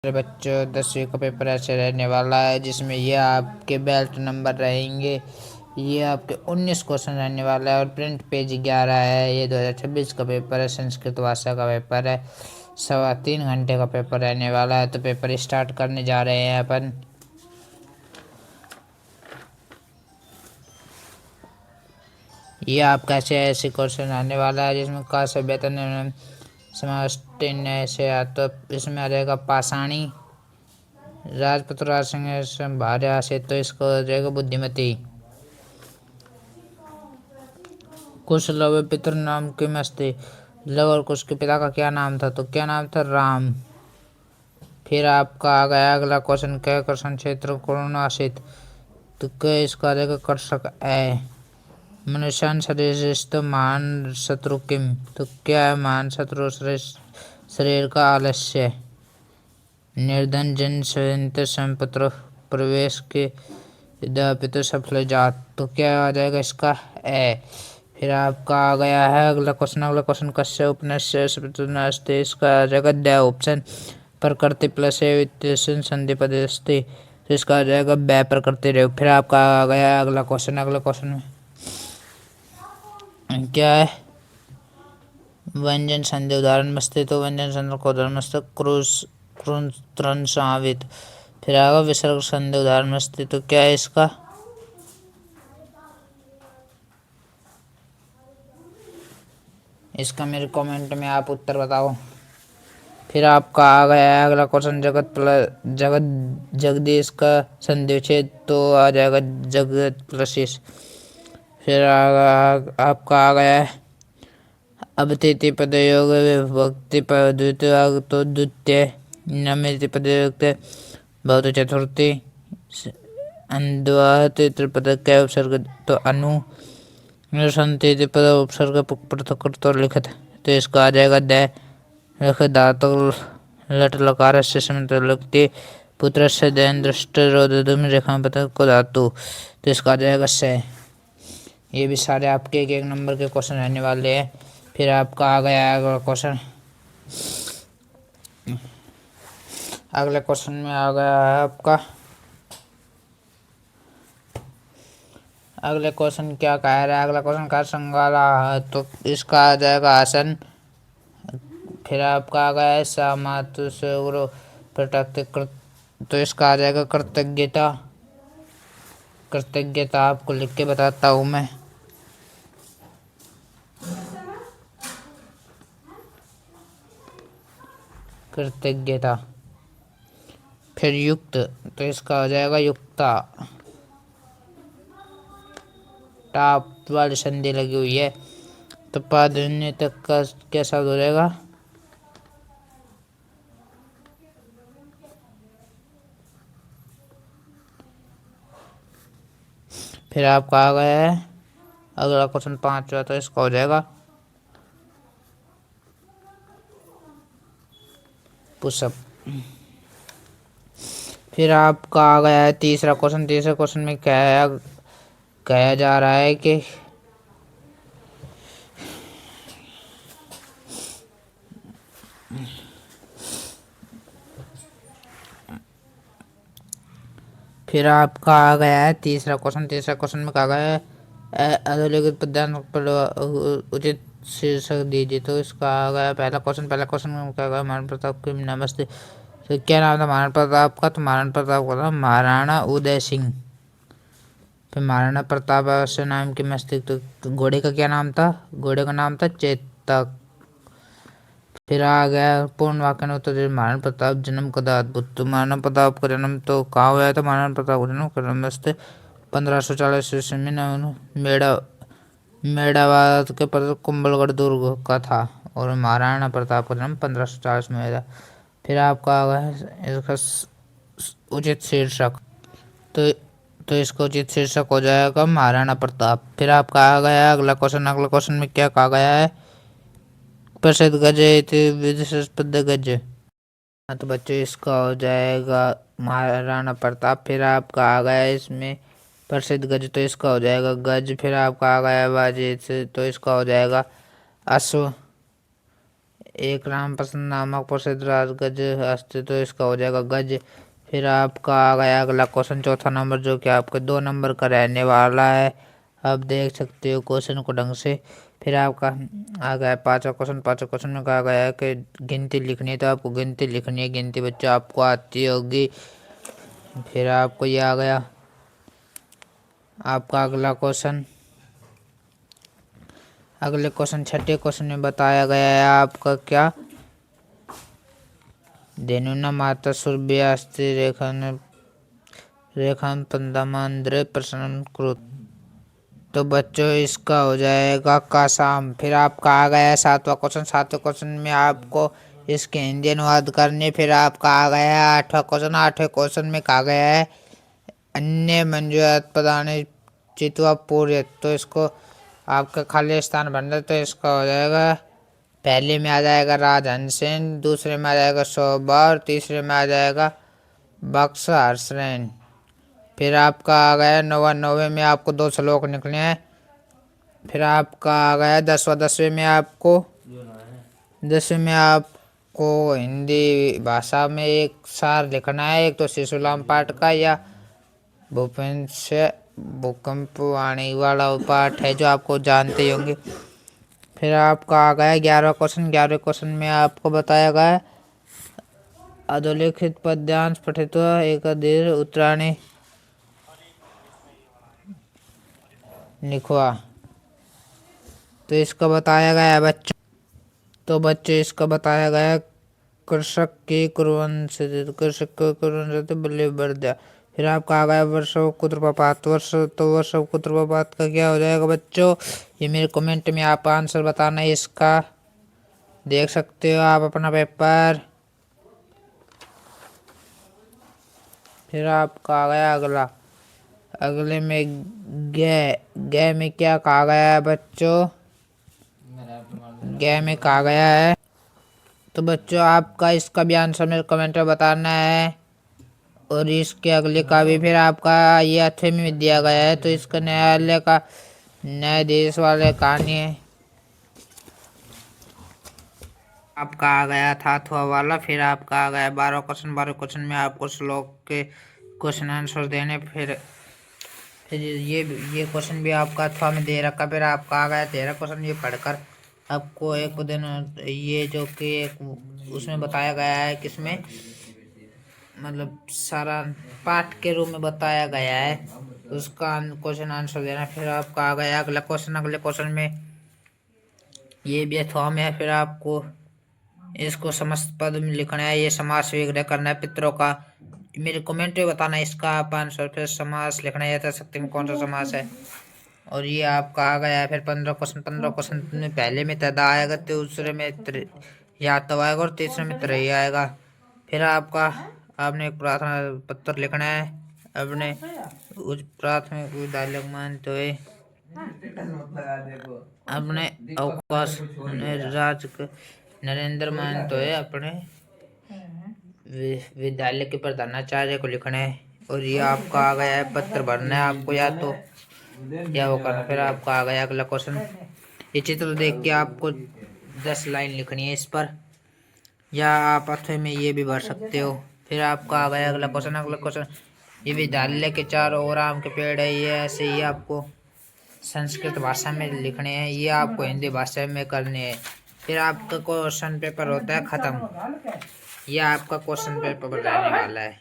मेरे बच्चों 10वीं का पेपर ऐसे रहने वाला है जिसमें ये आपके बेल्ट नंबर रहेंगे। ये आपके 19 क्वेश्चन रहने वाला है और प्रिंट पेज 11 है। ये 2026 का पेपर है, संस्कृत भाषा का पेपर है। 3.25 घंटे का पेपर रहने वाला है। तो पेपर स्टार्ट करने जा रहे हैं अपन। ये आपका ऐसे क्वेश्चन आने वाला है जिसमें का सभ्यता ने समष्टि से तो इसमें आ जाएगा पाषाणी, राजपुत्र राजसिंह भार्या से तो इसको हो जाएगा बुद्धिमती। कुश लव पितर नाम की मस्ती, लव और कुश के पिता का क्या नाम था? तो क्या नाम था? राम। फिर आपका आ गया अगला क्वेश्चन, क्या कर्षण क्षेत्र कोणाशित? तो क्या इसका आ जाएगा कर्षक ए। मनुष्यान शरीर महान शत्रु किम? तो क्या है महान शत्रु? शरीर का आलस्य। निर्धन जन संपत्र प्रवेश के विद्यापित सफल जात। तो क्या आ जाएगा इसका ए। फिर आपका आ गया है अगला क्वेश्चन कस्य उपन्यास इसका आ जाएगा द ऑप्शन। प्रकृति प्लस संधि पद तो इसका आ जाएगा बै प्रकृति रेव। फिर आपका आ गया अगला क्वेश्चन में क्या है? व्यंजन संधि उदाहरण मस्ते तो व्यंजन संधि को उदाहरण मस्त क्रुंत्रन सावित। फिर आगा विसर्ग संधि उदाहरण मस्ते तो क्या है इसका? इसका मेरे कमेंट में आप उत्तर बताओ। फिर आपका आ गया है अगला क्वेश्चन जगदीश का संधि विच्छेद तो आ जाएगा जगत प्लस। फिर आपका आ गया है अवतिथि पदयोग विभक्ति द्वितीय तो द्वितीय, नमिति पदयोग बहुत चतुर्थी, अन्वहति त्रिपद के उपसर्ग तो अनु, निसंति पद उपसर्ग पृथक तो लिखित। तो इसका आ जाएगा द लिख धातु लट लकार से समित लिखती पुत्र से दैन दृष्ट रोधुम रेखा पद को धातु। तो इसका आ जाएगा से। ये भी सारे आपके एक नंबर के क्वेश्चन रहने वाले हैं। फिर आपका आ गया अगला क्वेश्चन में आ गया है आपका अगले क्वेश्चन क्या कह रहा है? अगला क्वेश्चन का संगाला है तो इसका आ जाएगा आसन। फिर आपका आ गया है सामातु तो इसका आ जाएगा कृतज्ञता आपको लिख के बताता हूँ मैं। कृतज्ञता। फिर युक्त तो इसका आ जाएगा युक्ता। टाप वाली संधि लगी हुई है तो पादुन्य तक का क्या शब्द हो जाएगा? फिर आपका आ गया है अगला क्वेश्चन 5वां तो इसका हो जाएगा पुशअप। फिर आपका आ गया है तीसरा क्वेश्चन में कहा जा रहा है कि फिर आपका आ गया है तीसरा क्वेश्चन में कहा गया है अधोलिखित पदार्थ पर उचित शीर्षक दीजिए। तो इसका आ गया पहला क्वेश्चन में कहा गया महाराणा प्रताप की नमस्ते। तो क्या नाम था महाराणा प्रताप का? तो महाराणा प्रताप का था महाराणा उदय सिंह। फिर महाराणा प्रताप से नाम की मस्तिष्क तो घोड़े का क्या नाम था? घोड़े का नाम था चेतक। फिर आ गया पूर्ण वाक्य में उत्तर महाराणा प्रताप जन्म कदा अद्भुत। तो महाराणा प्रताप का जन्म तो कहाँ हुआ था? महाराणा प्रताप का जन्म क्रमस्थ 1540 ईस्वी में मेड़ावाद के पर कुंभलगढ़ दुर्ग का था और महाराणा प्रताप का जन्म 1540 में हुआ था। फिर आपका आ गया इसका उचित शीर्षक तो इसका उचित शीर्षक हो जाएगा महाराणा प्रताप। फिर आपका आ गया अगला क्वेश्चन में क्या कहा गया है? प्रसिद्ध गज विशेष गज। तो बच्चों इसका हो जाएगा महाराणा प्रताप। फिर आपका आ गया इसमें प्रसिद्ध गज तो इसका हो जाएगा गज। फिर आपका आ गया बाजी तो इसका हो जाएगा अश्व। एक रामप्रसाद नामक प्रसिद्ध राजगज अस्तित्व, तो इसका हो जाएगा गज। फिर आपका आ गया अगला क्वेश्चन, चौथा नंबर, जो कि आपके 2 नंबर का रहने वाला है। आप देख सकते हो क्वेश्चन को ढंग से। फिर आपका आ गया 5वां क्वेश्चन। 5वें क्वेश्चन में कहा गया है कि गिनती लिखनी है, तो आपको गिनती लिखनी है। गिनती बच्चों आपको आती होगी। फिर आपको ये आ गया आपका अगला क्वेश्चन। अगले क्वेश्चन 6ठे क्वेश्चन में बताया गया है आपका क्या, धेनुना माता सूर्यास्ति रेखन पंदमांद्रे प्रसन्न कृत, तो बच्चों इसका हो जाएगा कासाम। फिर आपका आ गया है 7वां क्वेश्चन। 7वें क्वेश्चन में आपको इसके हिंदी अनुवाद करने। फिर आपका आ गया है 8वां क्वेश्चन। 8वें क्वेश्चन में कहा गया है अन्य मंजूरात पदाने चितवा पूर्य, तो इसको आपका खाली स्थान बन रहा, तो इसका हो जाएगा पहले में आ जाएगा राजहंस सेन, दूसरे में आ जाएगा शोभा और तीसरे में आ जाएगा बक्स हर्षरेन। फिर आपका आ गया 9वां। 9वें में आपको 2 श्लोक निकले हैं। फिर आपका आ गया 10वां। 10वें में आपको हिंदी भाषा में एक सार लिखना है। एक तो शिशुलाम पाठ का या भूकंप वाणी वाला पाठ है, जो आपको जानते ही होंगे। फिर आपका आ गया 11वां क्वेश्चन। 11वें क्वेश्चन में आपको बताया गया है अधोलिखित पद्यांश पठित्वा एकाधीर उत्तराणी लिखवा, तो इसका बताया गया है बच्चों। तो बच्चे इसका बताया गया है कृषक के कुरवंश बल्ले बर्द्या। फिर आपका आ गया वर्षव कुत्रपात। वर्षव कुत्रपात का क्या हो जाएगा बच्चों, ये मेरे कमेंट में आप आंसर बताना है इसका। देख सकते हो आप अपना पेपर। फिर आपका आ गया अगला। अगले में गे में क्या कहा गया है बच्चों, गे में कहा गया है, तो बच्चों आपका इसका भी आंसर मेरे कमेंट में बताना है। और इसके अगले का भी फिर आपका ये 8वें में दिया गया है, तो इसका न्यायालय का न्यायाधीश वाले कहानी है। आपका आ गया था अथवा वाला। फिर आपका आ गया 12वां क्वेश्चन। 12वें क्वेश्चन में आपको श्लोक के क्वेश्चन आंसर देने। फिर ये क्वेश्चन भी आपका अथवा में दे रखा। फिर आपका आ गया 13वां क्वेश्चन। ये पढ़कर आपको एक दिन ये जो कि उसमें बताया गया है, किसमें मतलब सारा पाठ के रूप में बताया गया है, उसका क्वेश्चन आंसर देना। फिर आपका आ गया अगला क्वेश्चन। अगले क्वेश्चन में ये भी अथवा में है। फिर आपको इसको समस्त पद में लिखना है। ये समास विग्रह करना है पितरों का। मेरे कमेंट में बताना इसका आप आंसर। फिर समास लिखना है यथाशक्ति में कौन सा समास है। और ये आपका आ गया है फिर 15 क्वेश्चन। 15 क्वेश्चन में पहले में तदा आएगा, दूसरे में यातव आएगा और तीसरे में त्रयी आएगा। फिर आपका आपने एक प्रार्थना पत्र लिखना है अपने उच्च प्राथमिक विद्यालय मानते हुए अपने अवकाश राज नरेंद्र मानते हुए अपने विद्यालय के प्रधानाचार्य को लिखना है। और ये आपका आ गया है पत्र भरना है आपको, या तो क्या वो करना। फिर आपका आ गया अगला क्वेश्चन। ये चित्र देख के आपको 10 लाइन लिखनी है इस पर, या आप अथवा में ये भी भर सकते हो। फिर आपका आ गया अगला क्वेश्चन। अगला क्वेश्चन, ये विद्यालय के चारों ओर आम के पेड़ है, ये ऐसे ही आपको संस्कृत भाषा में लिखने हैं, ये आपको हिंदी भाषा में करने हैं। फिर आपका क्वेश्चन पेपर होता है ख़त्म। यह आपका क्वेश्चन पेपर रहने वाला है।